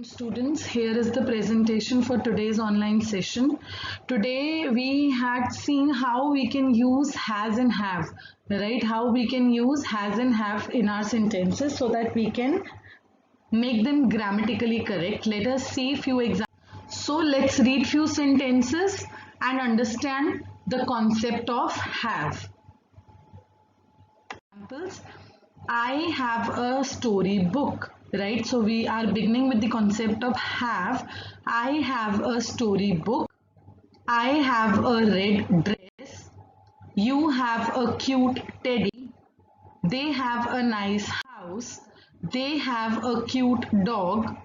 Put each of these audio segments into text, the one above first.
Students, here is the presentation for today's online session. Today we had seen how we can use has and have, right? How we can use has and have in our sentences so that we can make them grammatically correct. Let us see few examples. So let's read few sentences and understand the concept of have. Examples. I have a story book. Right, so we are beginning with the concept of have. I have a story book. I have a red dress. You have a cute teddy. They have a nice house. They have a cute dog.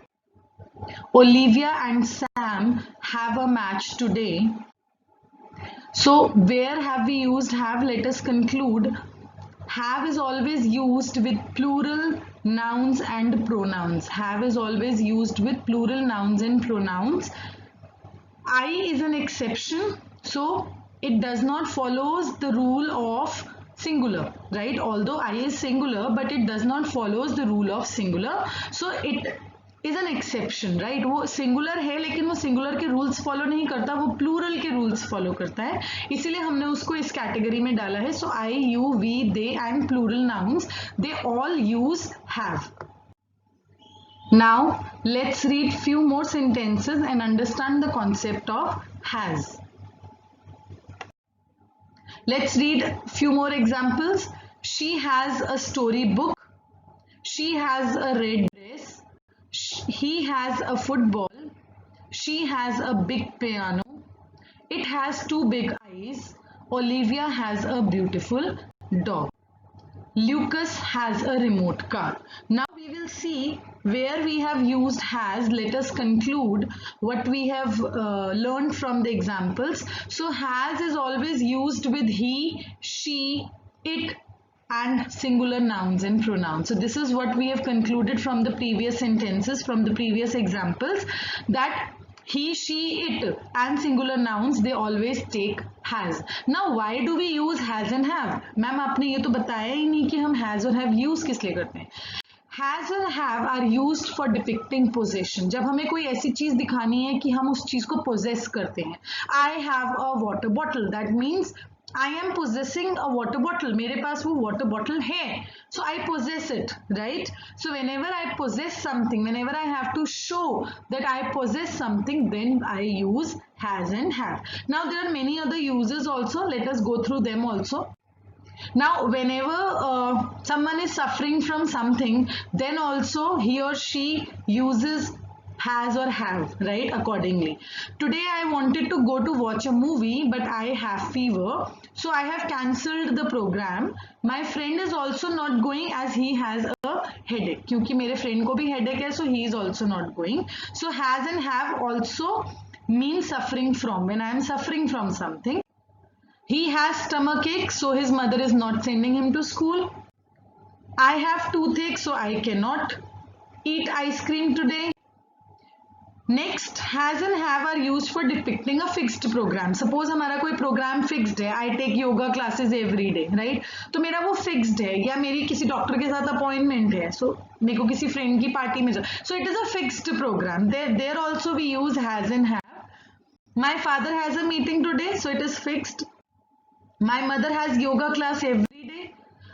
Olivia and Sam have a match today. So where have we used have? Let us conclude. Have is always used with plural nouns and pronouns. Have is always used with plural nouns and pronouns. I is an exception, so it does not follows the rule of singular, right? Although I is singular, but it does not follows the rule of singular. So it is an exception, right? वो singular है लेकिन वो singular के rules follow नहीं करता, वो plural के rules follow करता है, इसीलिए हमने उसको इस कैटेगरी में डाला है. So I, you, we, they and plural nouns, they all use have. Now let's read few more sentences and understand the concept of has. Let's read few more examples. She has a story book. She has a red dress. He has a football. She has a big piano. It has two big eyes. Olivia has a beautiful dog. Lucas has a remote car. Now we will see where we have used has. Let us conclude what we have learned from the examples. So has is always used with he, she, it and singular nouns and pronouns. So this is what we have concluded from the previous sentences, from the previous examples, that he, she, it and singular nouns, they always take has. Now why do we use has and have? Ma'am आपने ये तो बताया ही नहीं कि हम has और have use किस लिए करते हैं. Has and have are used for depicting possession. जब हमें कोई ऐसी चीज दिखानी है कि हम उस चीज को possess करते हैं. I have a water bottle. That means I am possessing a water bottle. मेरे पास वो water bottle है. So I possess it, right? So whenever I possess something, whenever I have to show that I possess something, then I use has and have. Now there are many other uses also. Let us go through them also. Now whenever someone is suffering from something, then also he or she uses has or have, right, accordingly. Today I wanted to go to watch a movie, but I have fever, so I have cancelled the program. My friend is also not going as he has a headache. क्योंकि मेरे friend को भी headache है, so he is also not going. So has and have also mean suffering from. When I am suffering from something. He has stomachache, so his mother is not sending him to school. I have toothache, so I cannot eat ice cream today. Next, has and have are used for depicting a fixed program. Suppose हमारा कोई program fixed है. I take yoga classes every day, right? तो मेरा वो fixed है, या मेरी किसी डॉक्टर के साथ appointment है. So मेरे को किसी friend की party में. So it is a fixed program. There also we use has and have. My father has a meeting today, so it is fixed. My mother has yoga class every day.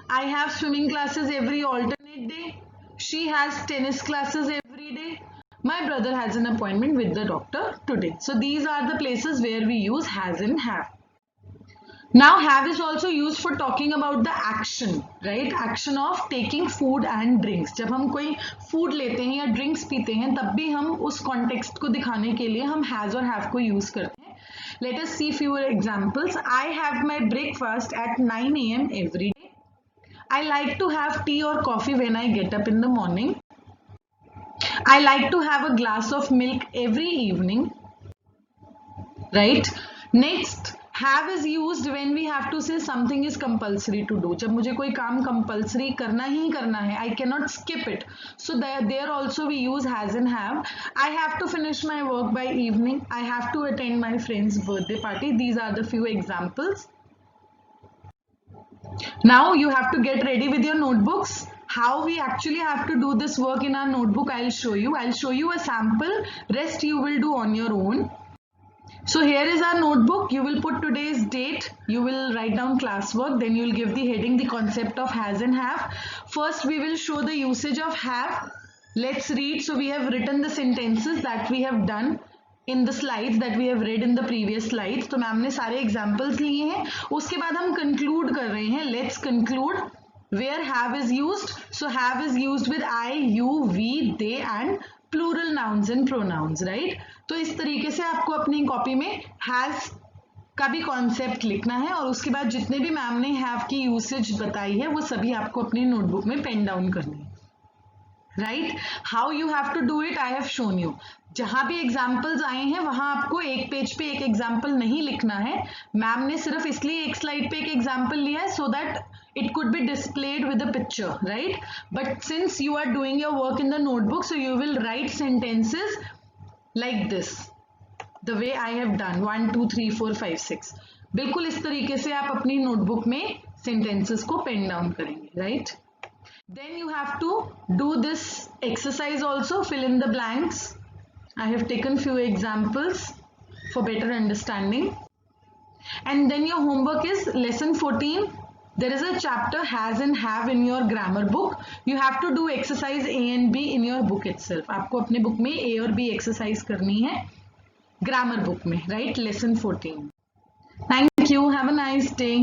I have swimming classes every alternate day. She has tennis classes every day. My brother has an appointment with the doctor today. So these are the places where we use has and have. Now have is also used for talking about the action, right? Action of taking food and drinks. जब हम कोई food लेते हैं या drinks पीते हैं, तब भी हम उस context को दिखाने के लिए हम has और have को use करते हैं. Let us see few examples. I have my breakfast at 9 a.m. every day. I like to have tea or coffee when I get up in the morning. I like to have a glass of milk every evening, right? Next, have is used when we have to say something is compulsory to do. जब मुझे कोई काम compulsory करना ही करना है, I cannot skip it. So there also we use has and have. I have to finish my work by evening. I have to attend my friend's birthday party. These are the few examples. Now you have to get ready with your notebooks How we actually have to do this work in our notebook, I'll show you. I'll show you a sample, rest you will do on your own. So here is our notebook. You will put today's date, you will write down classwork, then you will give the heading, the concept of has and have. First we will show the usage of have. Let's read. So we have written the sentences that we have done in the slides that we have read in the previous slides. तो ma'am ने सारे examples लिए हैं. उसके बाद हम conclude कर रहे हैं. Let's conclude. Where have is used? So have is used with I, you, we, they and plural nouns and pronouns, right? तो इस तरीके से आपको अपनी कॉपी में has का भी कॉन्सेप्ट लिखना है और उसके बाद जितने भी मैम ने have की यूसेज बताई है वो सभी आपको अपनी नोटबुक में पेन डाउन करनी है, right? How you have to do it I have shown you. जहां भी एग्जाम्पल्स आए हैं वहां आपको एक पेज पे एक एग्जाम्पल नहीं लिखना है. मैम ने सिर्फ इसलिए एक स्लाइड पे एक एग्जाम्पल लिया है so that it could be displayed with a picture, right? But since you are doing your work in the notebook, so you will write sentences like this, the way I have done 1 2 3 4 5 6. बिल्कुल इस तरीके से आप अपनी notebook में sentences को pen down करेंगे, right? Then you have to do this exercise also, fill in the blanks. I have taken few examples for better understanding. And then your homework is lesson 14. There is a chapter has and have in your grammar book. You have to do exercise A and B in your book itself. आपको अपने book में A और B exercise करनी है grammar book में, right? Lesson 14. Thank you. Have a nice day.